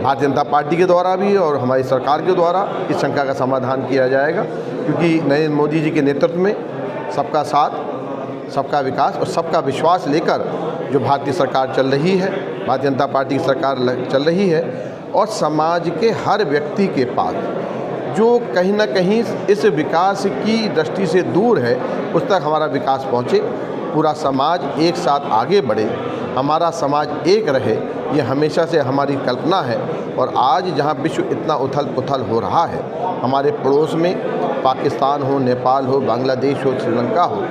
भारतीय जनता पार्टी के द्वारा भी और हमारी सरकार के द्वारा इस शंका का समाधान किया जाएगा, क्योंकि नरेंद्र मोदी जी के नेतृत्व में सबका साथ, सबका विकास और सबका विश्वास लेकर जो भारतीय सरकार चल रही है, भारतीय जनता पार्टी की सरकार चल रही है और समाज के हर व्यक्ति के पास जो कहीं ना कहीं इस विकास की दृष्टि से दूर है उस तक हमारा विकास पहुँचे, पूरा समाज एक साथ आगे बढ़े, हमारा समाज एक रहे, ये हमेशा से हमारी कल्पना है। और आज जहाँ विश्व इतना उथल पुथल हो रहा है, हमारे पड़ोस में पाकिस्तान हो, नेपाल हो, बांग्लादेश हो, श्रीलंका हो,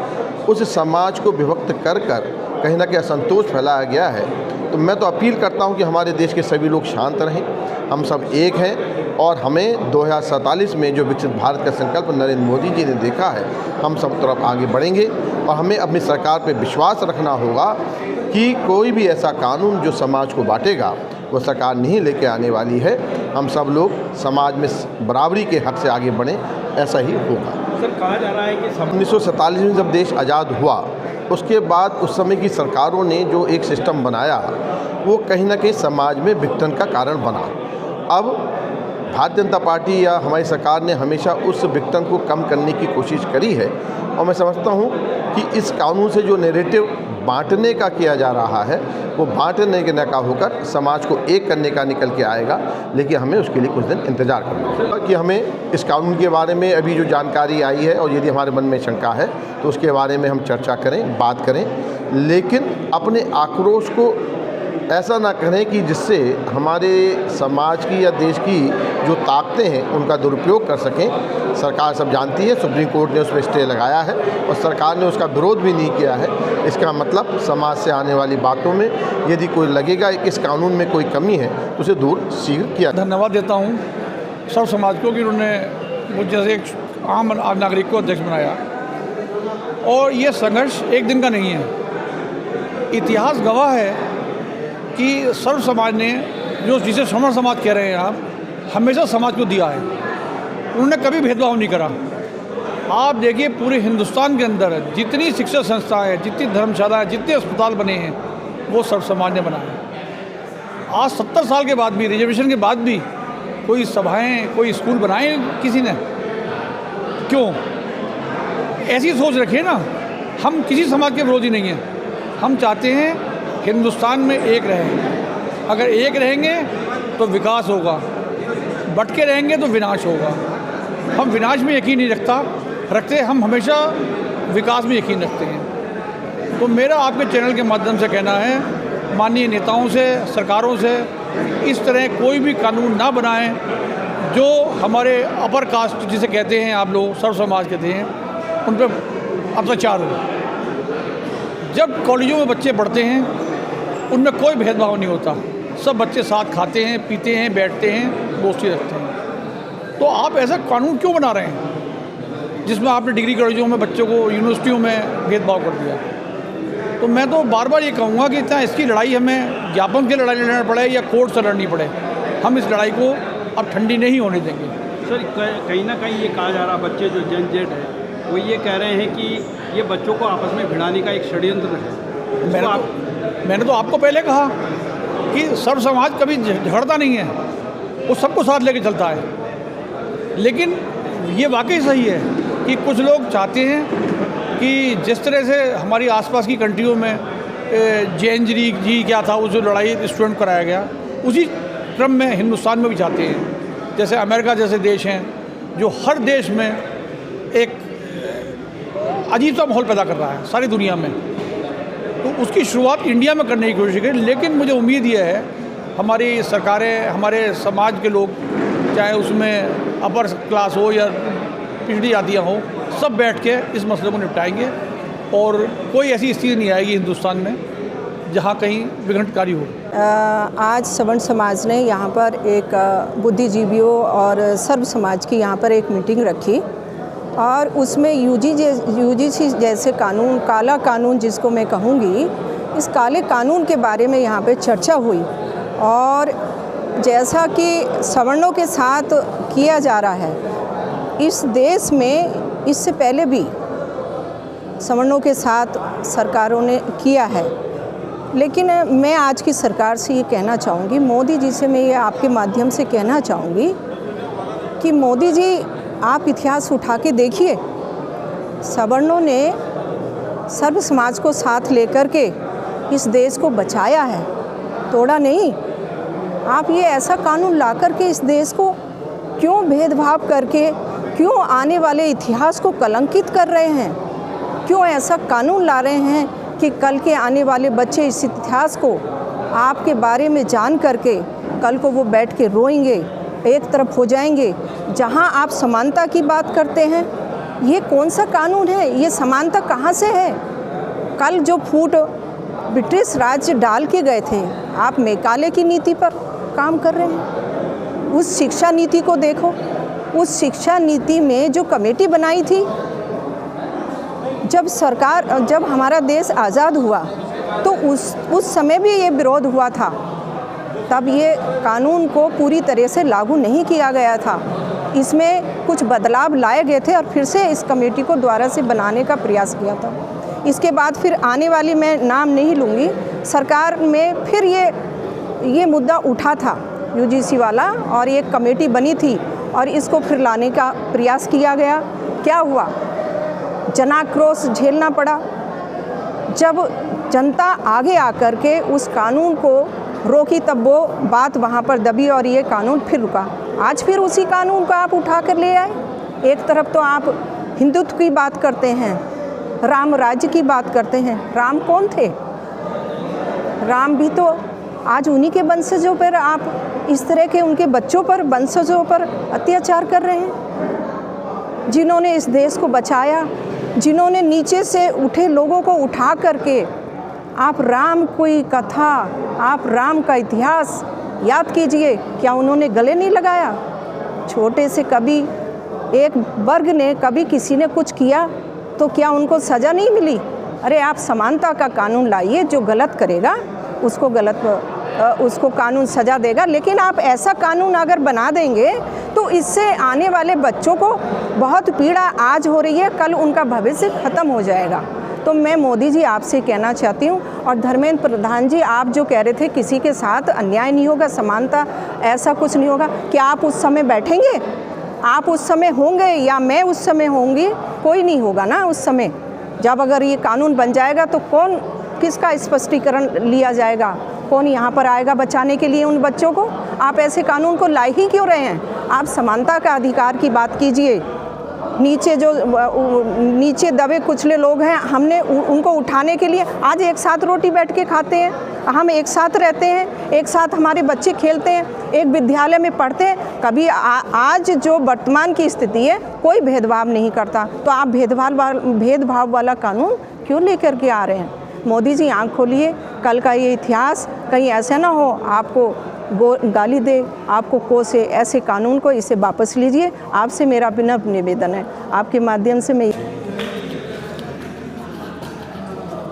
उस समाज को विभक्त कर कहीं ना कहीं असंतोष फैलाया गया है। तो मैं तो अपील करता हूं कि हमारे देश के सभी लोग शांत रहें, हम सब एक हैं और हमें 2047 में जो विकसित भारत का संकल्प नरेंद्र मोदी जी ने देखा है, हम सब तरफ आगे बढ़ेंगे। और हमें अपनी सरकार पे विश्वास रखना होगा कि कोई भी ऐसा कानून जो समाज को बांटेगा वो सरकार नहीं लेके आने वाली है। हम सब लोग समाज में बराबरी के हक से आगे बढ़ें, ऐसा ही होगा। सर, कहा जा रहा है कि 1947 में जब देश आज़ाद हुआ उसके बाद उस समय की सरकारों ने जो एक सिस्टम बनाया वो कहीं ना कहीं समाज में विघटन का कारण बना। अब भारतीय जनता पार्टी या हमारी सरकार ने हमेशा उस विघटन को कम करने की कोशिश करी है और मैं समझता हूँ कि इस कानून से जो नैरेटिव बांटने का किया जा रहा है वो बांटने के न का होकर समाज को एक करने का निकल के आएगा। लेकिन हमें उसके लिए कुछ दिन इंतज़ार करना होगा कि हमें इस कानून के बारे में अभी जो जानकारी आई है और यदि हमारे मन में शंका है तो उसके बारे में हम चर्चा करें, बात करें, लेकिन अपने आक्रोश को ऐसा ना करें कि जिससे हमारे समाज की या देश की जो ताकतें हैं उनका दुरुपयोग कर सकें। सरकार सब जानती है, सुप्रीम कोर्ट ने उस पर स्टे लगाया है और सरकार ने उसका विरोध भी नहीं किया है। इसका मतलब समाज से आने वाली बातों में यदि कोई लगेगा इस कानून में कोई कमी है तो उसे दूर शीघ्र किया। धन्यवाद देता हूँ सब समाज को कि उन्होंने मुझ जैसे एक आम नागरिक को अध्यक्ष बनाया। और ये संघर्ष एक दिन का नहीं है, इतिहास गवाह है कि सर्व समाज ने जो जिसे सवर्ण समाज कह रहे हैं आप, हमेशा समाज को दिया है। उन्होंने कभी भेदभाव नहीं करा। आप देखिए पूरे हिंदुस्तान के अंदर जितनी शिक्षा संस्थाएं हैं, जितनी धर्मशालाएं, जितने अस्पताल बने हैं वो सर्व समाज ने बनाए। आज 70 साल के बाद भी, रिजर्वेशन के बाद भी कोई सभाएं, कोई स्कूल बनाए किसी ने? क्यों? ऐसी सोच रखिए ना। हम किसी समाज के विरोधी नहीं हैं। हम चाहते हैं हिंदुस्तान में एक रहें। अगर एक रहेंगे तो विकास होगा, बटके रहेंगे तो विनाश होगा। हम विनाश में यकीन नहीं रखते, हम हमेशा विकास में यकीन रखते हैं। तो मेरा आपके चैनल के माध्यम से कहना है माननीय नेताओं से, सरकारों से, इस तरह कोई भी कानून ना बनाएं जो हमारे अपर कास्ट जिसे कहते हैं आप लोग, सर्व समाज कहते हैं, उन पर अत्याचार हो। जब कॉलेजों में बच्चे पढ़ते हैं उनमें कोई भेदभाव नहीं होता, सब बच्चे साथ खाते हैं, पीते हैं, बैठते हैं, दोस्ती रखते हैं। तो आप ऐसा कानून क्यों बना रहे हैं जिसमें आपने डिग्री कॉलेजों में बच्चों को, यूनिवर्सिटियों में भेदभाव कर दिया? तो मैं तो बार बार ये कहूँगा कि इतना इसकी लड़ाई हमें ज्ञापन की लड़ाई लड़ना पड़े या कोर्ट से लड़नी पड़े, हम इस लड़ाई को अब ठंडी नहीं होने देंगे। सर, कहीं ना कहीं ये कहा जा रहा, बच्चे जो जेन जेड है वो ये कह रहे हैं कि ये बच्चों को आपस में भिड़ाने का एक षड्यंत्र है। मैंने तो आपको पहले कहा कि सर्व समाज कभी झगड़ता नहीं है, वो सबको साथ लेके चलता है। लेकिन ये वाकई सही है कि कुछ लोग चाहते हैं कि जिस तरह से हमारी आसपास की कंट्रियों में जेएनजी जी क्या था, उस लड़ाई स्टूडेंट कराया गया, उसी क्रम में हिंदुस्तान में भी चाहते हैं। जैसे अमेरिका जैसे देश हैं जो हर देश में एक अजीब सा माहौल पैदा कर रहा है सारी दुनिया में, तो उसकी शुरुआत इंडिया में करने की कोशिश करें। लेकिन मुझे उम्मीद ये है हमारी सरकारें, हमारे समाज के लोग, चाहे उसमें अपर क्लास हो या पिछड़ी जातियाँ हो, सब बैठ के इस मसले को निपटाएंगे और कोई ऐसी स्थिति नहीं आएगी हिंदुस्तान में जहाँ कहीं विघटनकारी हो। आज सवर्ण समाज ने यहाँ पर एक बुद्धिजीवियों और सर्व समाज की यहाँ पर एक मीटिंग रखी और उसमें यूजीसी जैसे कानून, काला कानून जिसको मैं कहूँगी, इस काले कानून के बारे में यहाँ पे चर्चा हुई। और जैसा कि सवर्णों के साथ किया जा रहा है इस देश में, इससे पहले भी सवर्णों के साथ सरकारों ने किया है। लेकिन मैं आज की सरकार से ये कहना चाहूँगी, मोदी जी से मैं ये आपके माध्यम से कहना चाहूँगी कि मोदी जी आप इतिहास उठा के देखिए, सवर्णों ने सर्व समाज को साथ लेकर के इस देश को बचाया है, तोड़ा नहीं। आप ये ऐसा कानून ला करके इस देश को क्यों भेदभाव करके, क्यों आने वाले इतिहास को कलंकित कर रहे हैं? क्यों ऐसा कानून ला रहे हैं कि कल के आने वाले बच्चे इस इतिहास को आपके बारे में जान करके कल को वो बैठ के रोएंगे, एक तरफ हो जाएंगे। जहां आप समानता की बात करते हैं, ये कौन सा कानून है? ये समानता कहाँ से है? कल जो फूट ब्रिटिश राज्य डाल के गए थे, आप मैकाले की नीति पर काम कर रहे हैं। उस शिक्षा नीति को देखो, उस शिक्षा नीति में जो कमेटी बनाई थी, जब हमारा देश आज़ाद हुआ तो उस समय भी ये विरोध हुआ था, तब ये कानून को पूरी तरह से लागू नहीं किया गया था। इसमें कुछ बदलाव लाए गए थे और फिर से इस कमेटी को दोबारा से बनाने का प्रयास किया था। इसके बाद फिर आने वाली, मैं नाम नहीं लूँगी, सरकार में फिर ये मुद्दा उठा था यूजीसी वाला और एक कमेटी बनी थी और इसको फिर लाने का प्रयास किया गया। क्या हुआ? जनाक्रोश झेलना पड़ा। जब जनता आगे आकर के उस कानून को रोकी तब वो बात वहाँ पर दबी और ये कानून फिर रुका। आज फिर उसी कानून को आप उठा कर ले आए। एक तरफ तो आप हिंदुत्व की बात करते हैं, राम राज्य की बात करते हैं। राम कौन थे? राम भी तो आज उन्हीं के वंशजों पर आप इस तरह के उनके बच्चों पर, वंशजों पर अत्याचार कर रहे हैं। जिन्होंने इस देश को बचाया, जिन्होंने नीचे से उठे लोगों को उठा करके, आप राम कोई कथा, आप राम का इतिहास याद कीजिए, क्या उन्होंने गले नहीं लगाया? छोटे से कभी एक वर्ग ने, कभी किसी ने कुछ किया तो क्या उनको सज़ा नहीं मिली? अरे आप समानता का कानून लाइए, जो गलत करेगा उसको कानून सज़ा देगा। लेकिन आप ऐसा कानून अगर बना देंगे तो इससे आने वाले बच्चों को बहुत पीड़ा आज हो रही है, कल उनका भविष्य ख़त्म हो जाएगा। तो मैं मोदी जी आपसे कहना चाहती हूँ, और धर्मेंद्र प्रधान जी, आप जो कह रहे थे किसी के साथ अन्याय नहीं होगा, समानता ऐसा कुछ नहीं होगा, क्या आप उस समय बैठेंगे? आप उस समय होंगे या मैं उस समय होंगी? कोई नहीं होगा ना उस समय। जब अगर ये कानून बन जाएगा तो कौन, किसका स्पष्टीकरण लिया जाएगा? कौन यहाँ पर आएगा बचाने के लिए उन बच्चों को? आप ऐसे कानून को ला ही क्यों रहे हैं? आप समानता का अधिकार की बात कीजिए। नीचे जो नीचे दबे कुचले लोग हैं, हमने उनको उठाने के लिए आज एक साथ रोटी बैठ के खाते हैं, हम एक साथ रहते हैं, एक साथ हमारे बच्चे खेलते हैं, एक विद्यालय में पढ़ते हैं। कभी आज जो वर्तमान की स्थिति है, कोई भेदभाव नहीं करता, तो आप भेदभाव वाला कानून क्यों लेकर के आ रहे हैं? मोदी जी आँख खोलिए, कल का ये इतिहास कहीं ऐसा ना हो आपको गाली दे, आपको कोसे। ऐसे कानून को इसे वापस लीजिए। आपसे मेरा विनम्र निवेदन है, आपके माध्यम से मैं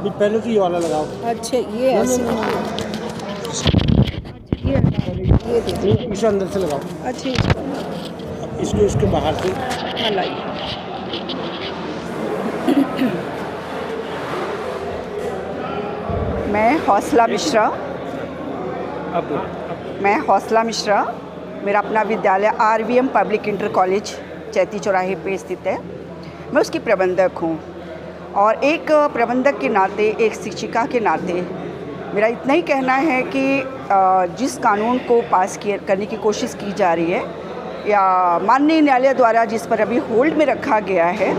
पहले तो ये वाला लगाओ। अच्छा, ये ऐसे ये इसे अंदर से लगाओ। अच्छा, इसको इसके बाहर से हाँ लाइए। मैं हौसला मिश्रा, अब मैं हौसला मिश्रा, मेरा अपना विद्यालय RVM पब्लिक इंटर कॉलेज चैती चौराहे पे स्थित है। मैं उसकी प्रबंधक हूँ और एक प्रबंधक के नाते, एक शिक्षिका के नाते मेरा इतना ही कहना है कि जिस कानून को पास करने की कोशिश की जा रही है या माननीय न्यायालय द्वारा जिस पर अभी होल्ड में रखा गया है,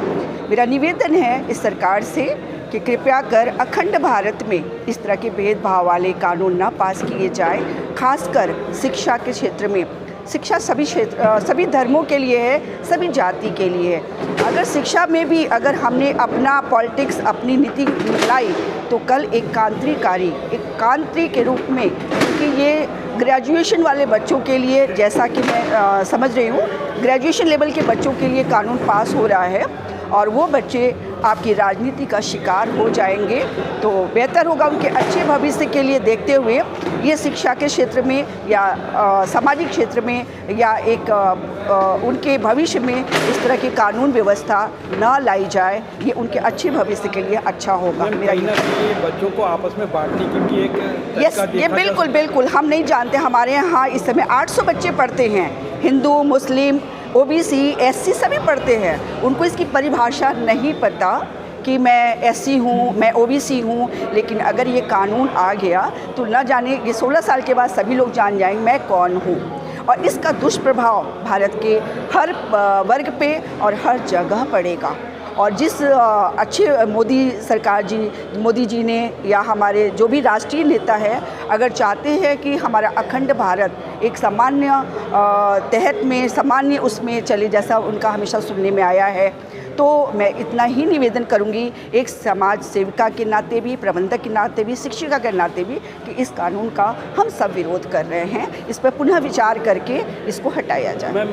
मेरा निवेदन है इस सरकार से कि कृपया कर अखंड भारत में इस तरह के भेदभाव वाले कानून ना पास किए जाए। खासकर शिक्षा के क्षेत्र में, शिक्षा सभी धर्मों के लिए है, सभी जाति के लिए है। अगर शिक्षा में भी अगर हमने अपना पॉलिटिक्स, अपनी नीति लाई तो कल एक कांत्री के रूप में, क्योंकि ये ग्रेजुएशन वाले बच्चों के लिए, जैसा कि मैं समझ रही हूँ, ग्रेजुएशन लेवल के बच्चों के लिए कानून पास हो रहा है और वो बच्चे आपकी राजनीति का शिकार हो जाएंगे। तो बेहतर होगा उनके अच्छे भविष्य के लिए देखते हुए ये शिक्षा के क्षेत्र में या सामाजिक क्षेत्र में या एक उनके भविष्य में इस तरह की कानून व्यवस्था ना लाई जाए। ये उनके अच्छे भविष्य के लिए अच्छा होगा। मेरा बच्चों को आपस में बांटने की भी एक ये बिल्कुल हम नहीं जानते। हमारे यहाँ इस समय 800 बच्चे पढ़ते हैं, हिंदू, मुस्लिम, OBC, SC सभी पढ़ते हैं। उनको इसकी परिभाषा नहीं पता कि मैं SC हूँ, मैं OBC हूँ, लेकिन अगर ये कानून आ गया तो न जाने ये 16 साल के बाद सभी लोग जान जाएंगे मैं कौन हूँ। और इसका दुष्प्रभाव भारत के हर वर्ग पे और हर जगह पड़ेगा। और जिस अच्छे मोदी जी ने या हमारे जो भी राष्ट्रीय नेता है, अगर चाहते हैं कि हमारा अखंड भारत एक सामान्य तहत में, सामान्य उसमें चले जैसा उनका हमेशा सुनने में आया है, तो मैं इतना ही निवेदन करूंगी एक समाज सेविका के नाते भी, प्रबंधक के नाते भी, शिक्षिका के नाते भी, कि इस कानून का हम सब विरोध कर रहे हैं। इस पर पुनः विचार करके इसको हटाया जाए।